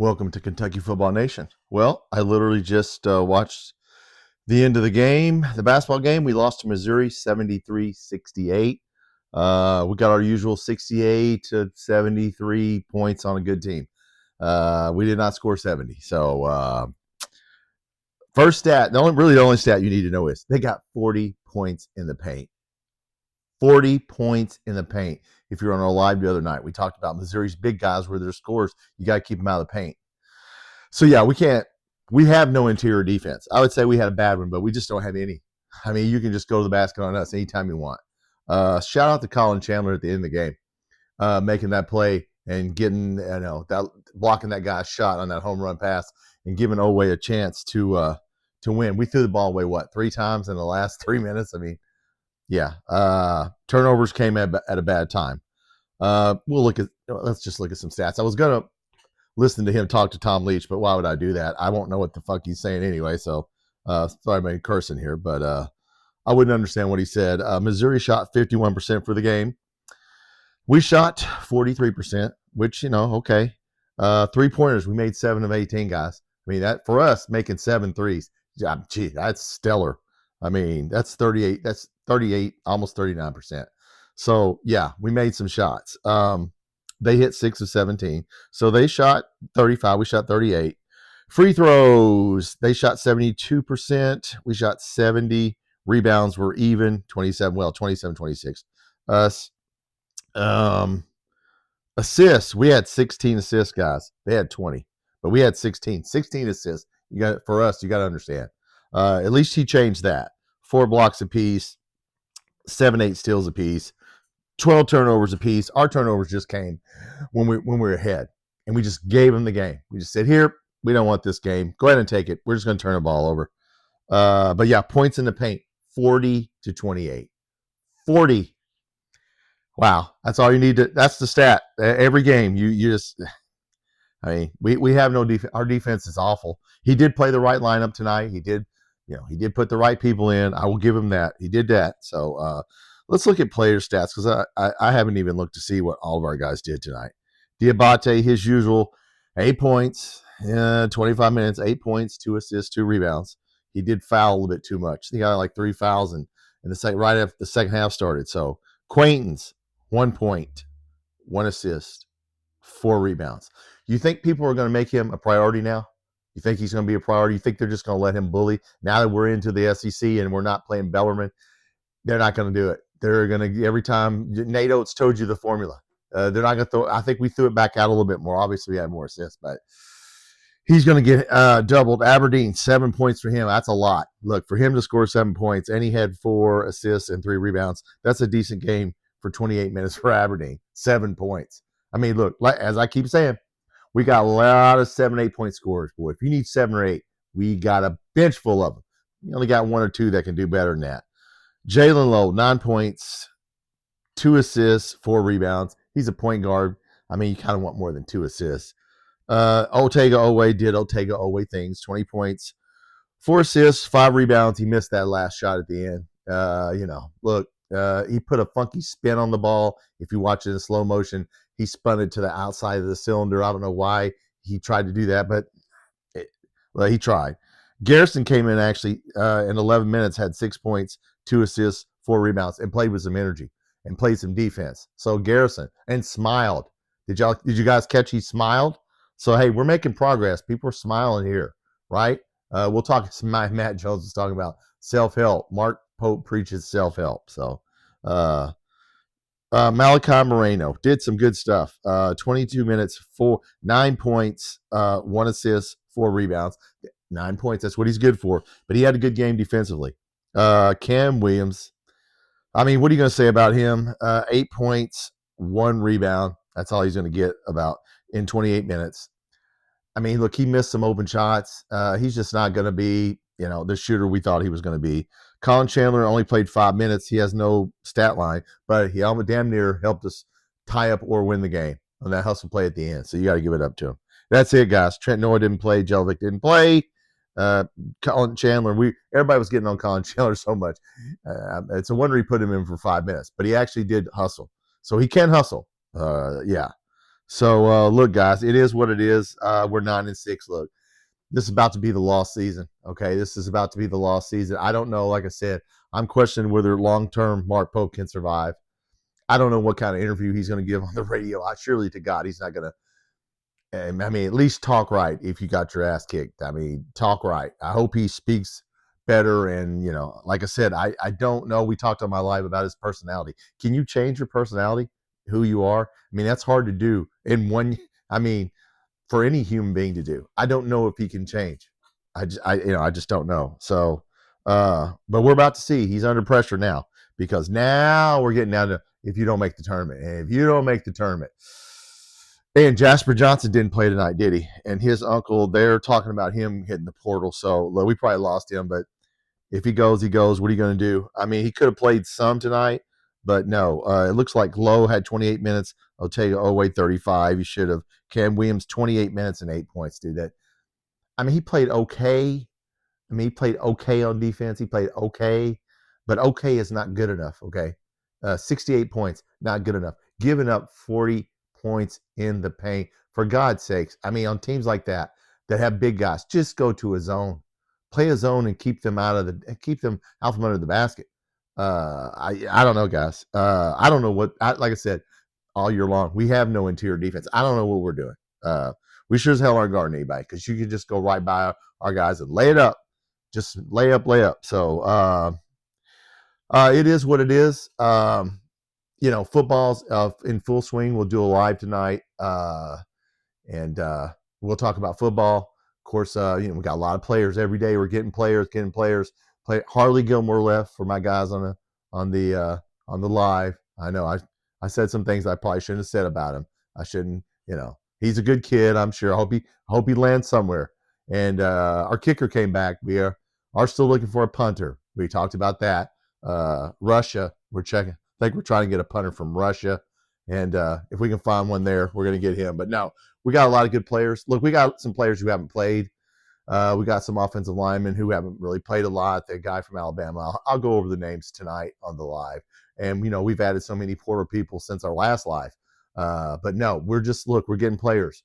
Welcome to Kentucky Football Nation. Well, I literally just watched the end of the game, the basketball game. We lost to Missouri 73-68. We got our usual 68 to 73 points on a good team. We did not score 70. So first stat, the only stat you need to know is they got 40 points in the paint. 40 points in the paint. If you're on our live the other night, we talked about Missouri's big guys where their scores, you got to keep them out of the paint. So, yeah, we have no interior defense. I would say we had a bad one, but we just don't have any. I mean, you can just go to the basket on us anytime you want. Shout out to Colin Chandler at the end of the game, making that play and getting, blocking that guy's shot on that home run pass and giving Oway a chance to win. We threw the ball away, 3 times in the last 3 minutes? I mean, yeah, turnovers came at a bad time. Let's just look at some stats. I was gonna listen to him talk to Tom Leach, but why would I do that? I won't know what the fuck he's saying anyway. So sorry about cursing here, but I wouldn't understand what he said. Missouri shot 51% for the game. We shot 43%, which okay. 3-pointers, we made 7 of 18, guys. I mean, that for us making 7 threes, gee, that's stellar. I mean, that's 38. That's 38, almost 39%. So, yeah, we made some shots. They hit 6 of 17. So they shot 35. We shot 38. Free throws, they shot 72%. We shot 70. Rebounds were even, 27-26. Us. Assists, we had 16 assists, guys. They had 20, but we had 16. 16 assists. For us, you got to understand. At least he changed that. 4 blocks apiece, 7-8 steals apiece, 12 turnovers apiece. Our turnovers just came when we were ahead, and we just gave them the game. We just said, here, we don't want this game. Go ahead and take it. We're just going to turn the ball over. But, yeah, points in the paint, 40-28. 40. Wow, that's all you need to – that's the stat. Every game, you just – I mean, we have no defense. Our defense is awful. He did play the right lineup tonight. He did put the right people in. I will give him that. He did that. So let's look at player stats because I haven't even looked to see what all of our guys did tonight. Diabate, his usual, 8 points, 25 minutes, 8 points, 2 assists, 2 rebounds. He did foul a little bit too much. He got like 3 fouls right after the second half started. So Quaintons, 1 point, 1 assist, 4 rebounds. You think people are going to make him a priority now? You think he's going to be a priority? You think they're just going to let him bully? Now that we're into the SEC and we're not playing Bellarmine, they're not going to do it. They're going to, every time, Nate Oates told you the formula. They're not going to throw, I think we threw it back out a little bit more. Obviously, we had more assists, but he's going to get doubled. Aberdeen, 7 points for him. That's a lot. Look, for him to score 7 points, and he had 4 assists and 3 rebounds, that's a decent game for 28 minutes for Aberdeen. 7 points. I mean, look, as I keep saying, we got a lot of 7, 8 point scorers, boy. If you need 7 or 8, we got a bench full of them. You only got 1 or 2 that can do better than that. Jalen Lowe, 9 points, 2 assists, 4 rebounds. He's a point guard. I mean, you kind of want more than 2 assists. Otega Oway did Otega Oway things, 20 points, 4 assists, 5 rebounds. He missed that last shot at the end. Look, he put a funky spin on the ball. If you watch it in slow motion, he spun it to the outside of the cylinder. I don't know why he tried to do that, but he tried. Garrison came in actually in 11 minutes, had 6 points, 2 assists, 4 rebounds, and played with some energy and played some defense. So Garrison, and smiled. Did you guys catch he smiled? So, hey, we're making progress. People are smiling here, right? We'll talk. Matt Jones is talking about self-help. Mark Pope preaches self-help. So, Malachi Moreno did some good stuff. 22 minutes, 9 points, 1 assist, 4 rebounds. 9 points, that's what he's good for. But he had a good game defensively. Cam Williams, I mean, what are you going to say about him? 8 points, 1 rebound. That's all he's going to get about in 28 minutes. I mean, look, he missed some open shots. He's just not going to be, the shooter we thought he was going to be. Colin Chandler only played 5 minutes. He has no stat line, but he almost damn near helped us tie up or win the game on that hustle play at the end. So you got to give it up to him. That's it, guys. Trent Noah didn't play. Jelvic didn't play. Colin Chandler, everybody was getting on Colin Chandler so much. It's a wonder he put him in for 5 minutes, but he actually did hustle. So he can hustle. Yeah. So look, guys, it is what it is. We're 9-6. Look, this is about to be the lost season. Okay, this is about to be the lost season. I don't know. Like I said, I'm questioning whether long term Mark Pope can survive. I don't know what kind of interview he's going to give on the radio. Surely to God, he's not going to. I mean, at least talk right if you got your ass kicked. I mean, talk right. I hope he speaks better. And, like I said, I don't know. We talked on my live about his personality. Can you change your personality, who you are? I mean, that's hard to do in one. I mean, for any human being to do. I don't know if he can change. I just don't know. So, but we're about to see. He's under pressure now because now we're getting down to if you don't make the tournament. And if you don't make the tournament, and Jasper Johnson didn't play tonight, did he? And his uncle, they're talking about him hitting the portal. So we probably lost him, but if he goes, he goes. What are you going to do? I mean, he could have played some tonight, but no. It looks like Lowe had 28 minutes. Otega Oweh 35. He should have. Cam Williams 28 minutes and 8 points, dude. He played okay. He played okay on defense. He played okay, but okay is not good enough. Okay, 68 points, not good enough. Giving up 40 points in the paint, for God's sakes. I mean, on teams like that have big guys, just go to a zone, play a zone, and keep them out from under the basket. I don't know, guys. I don't know like I said all year long, we have no interior defense. I don't know what we're doing. We sure as hell aren't guarding anybody because you can just go right by our guys and lay it up. Just lay up. So it is what it is. Football's in full swing. We'll do a live tonight, and we'll talk about football. Of course, we got a lot of players every day. We're getting players. Play Harley Gilmore left for my guys on the live. I know I said some things I probably shouldn't have said about him. I shouldn't. He's a good kid. I'm sure. I hope he lands somewhere. And our kicker came back. We are still looking for a punter. We talked about that. Russia. We're checking. I think we're trying to get a punter from Russia. And if we can find one there, we're going to get him. But no, we got a lot of good players. Look, we got some players who haven't played. We got some offensive linemen who haven't really played a lot. The guy from Alabama. I'll go over the names tonight on the live. And, we've added so many portal people since our last live. But no, we're getting players.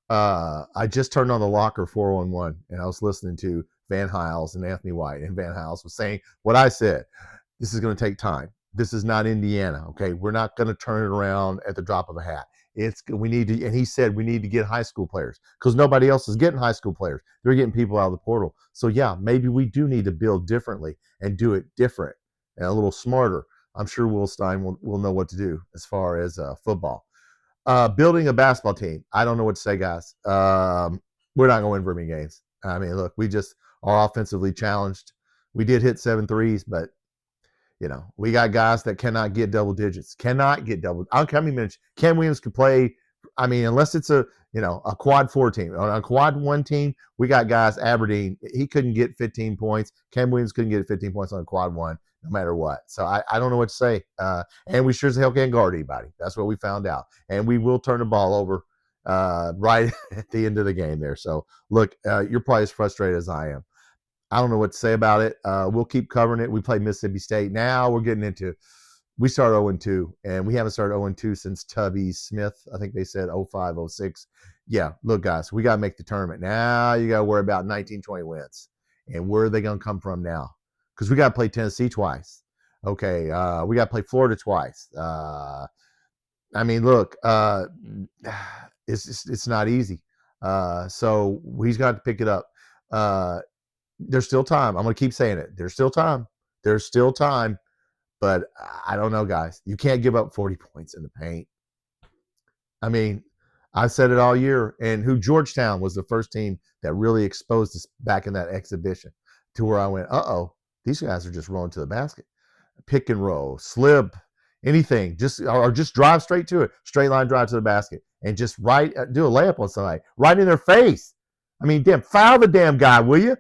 I just turned on the Locker 411 and I was listening to Van Hiles and Anthony White. And Van Hiles was saying what I said. This is going to take time. This is not Indiana. Okay. We're not going to turn it around at the drop of a hat. And he said we need to get high school players because nobody else is getting high school players. They're getting people out of the portal. So yeah, maybe we do need to build differently and do it different and a little smarter. I'm sure Will Stein will know what to do as far as football. Building a basketball team. I don't know what to say, guys. We're not going to win very many games. I mean, look, we just are offensively challenged. We did hit 7 threes, but we got guys that cannot get double digits. I don't care how many minutes. Cam Williams could play. I mean, unless it's a quad 4 team. On a quad 1 team, we got guys. Aberdeen, he couldn't get 15 points. Cam Williams couldn't get 15 points on a quad 1, no matter what. So I don't know what to say. And we sure as hell can't guard anybody. That's what we found out. And we will turn the ball over right at the end of the game there. So look, you're probably as frustrated as I am. I don't know what to say about it. We'll keep covering it. We play Mississippi State. Now we're getting into we started 0-2, and we haven't started 0-2 since Tubby Smith. I think they said 05, 06. Yeah, look, guys, we got to make the tournament. Now you got to worry about 19, 20 wins. And where are they going to come from now? Because we got to play Tennessee twice. Okay, we got to play Florida twice. I mean, look, it's not easy. So he's got to pick it up. There's still time. I'm going to keep saying it. There's still time. But I don't know, guys. You can't give up 40 points in the paint. I mean, I've said it all year. And Georgetown was the first team that really exposed us back in that exhibition to where I went, these guys are just rolling to the basket. Pick and roll, slip, anything. Just drive straight to it. Straight line drive to the basket. And just do a layup on somebody. Right in their face. I mean, foul the damn guy, will you?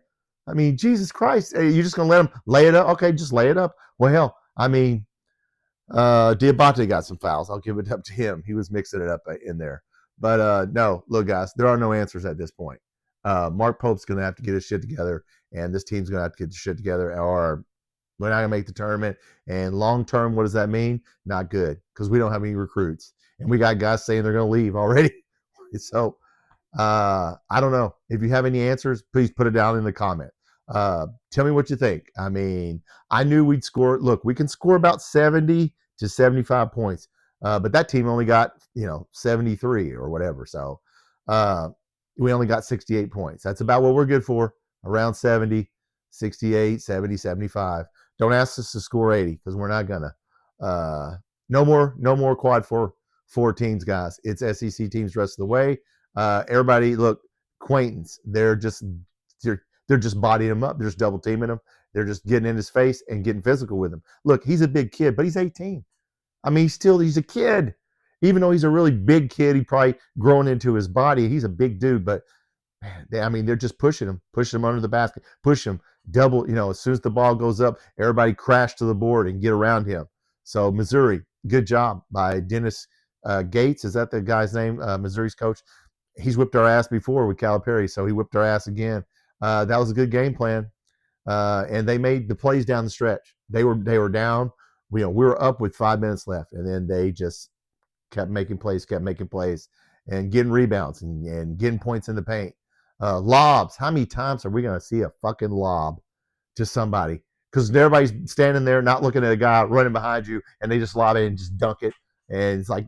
I mean, Jesus Christ. You're just going to let him lay it up? Okay, just lay it up. Well, hell, I mean, Diabate got some fouls. I'll give it up to him. He was mixing it up in there. But no, look, guys, there are no answers at this point. Mark Pope's going to have to get his shit together, and this team's going to have to get his shit together, or we're not going to make the tournament. And long term, what does that mean? Not good, because we don't have any recruits. and we got guys saying they're going to leave already. So I don't know. If you have any answers, please put it down in the comment. Tell me what you think. I mean, I knew we'd score. Look, we can score about 70 to 75 points, but that team only got 73 or whatever. So we only got 68 points. That's about what we're good for, around 70, 68, 70, 75. Don't ask us to score 80 because we're not gonna. No more quad four teams, guys. It's SEC teams the rest of the way. Everybody, look, Quaintance, they're just bodying him up. They're just double teaming him. They're just getting in his face and getting physical with him. Look, he's a big kid, but he's 18. I mean, he's a kid. Even though he's a really big kid, he probably grown into his body. He's a big dude, but man, they're just pushing him under the basket, push him double. As soon as the ball goes up, everybody crash to the board and get around him. So Missouri, good job by Dennis Gates. Is that the guy's name? Missouri's coach. He's whipped our ass before with Calipari, so he whipped our ass again. That was a good game plan, and they made the plays down the stretch. They were down. We were up with 5 minutes left, and then they just kept making plays, and getting rebounds and getting points in the paint. Lobs. How many times are we going to see a fucking lob to somebody? Because everybody's standing there not looking at a guy running behind you, and they just lob it and just dunk it. And it's like,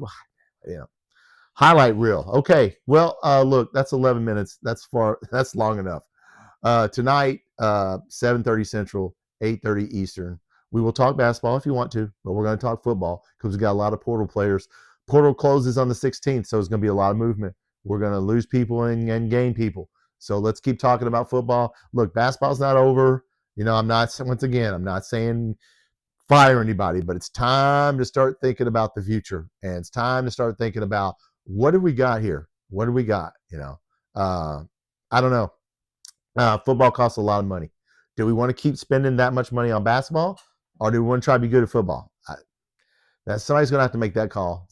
highlight reel. Okay, well, look, that's 11 minutes. That's long enough. Tonight, 7:30 Central, 8:30 Eastern. We will talk basketball if you want to, but we're going to talk football because we got a lot of portal players. Portal closes on the 16th, so it's going to be a lot of movement. We're going to lose people and gain people. So let's keep talking about football. Look, basketball's not over. I'm not saying fire anybody, but it's time to start thinking about the future, and it's time to start thinking about what do we got here? What do we got? I don't know. Football costs a lot of money. Do we want to keep spending that much money on basketball, or do we want to try to be good at football? Somebody's going to have to make that call.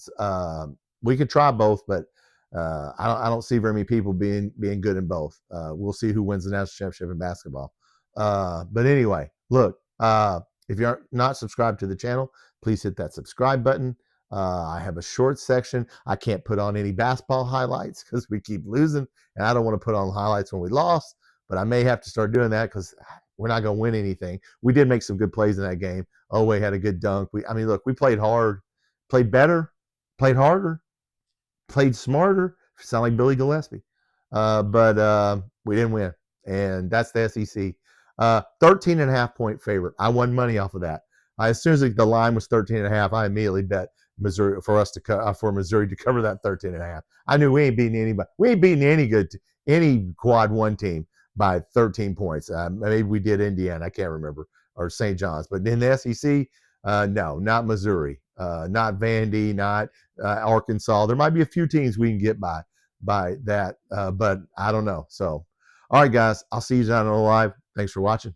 We could try both, but I don't see very many people being good in both. We'll see who wins the national championship in basketball. But anyway, look, if you're not subscribed to the channel, please hit that subscribe button. I have a short section. I can't put on any basketball highlights because we keep losing, and I don't want to put on highlights when we lost, but I may have to start doing that because we're not going to win anything. We did make some good plays in that game. Oweh had a good dunk. Look, we played hard, played better, played harder, played smarter. Sound like Billy Gillispie. But we didn't win, and that's the SEC. 13.5 point favorite. I won money off of that. As soon as the line was 13.5, I immediately bet Missouri for Missouri to cover that 13.5. I knew we ain't beating anybody. We ain't beating any quad one team by 13 points. Maybe we did Indiana. I can't remember, or St. John's. But in the SEC, no, not Missouri, not Vandy, not Arkansas. There might be a few teams we can get by that, but I don't know. So, all right, guys, I'll see you down on the live. Thanks for watching.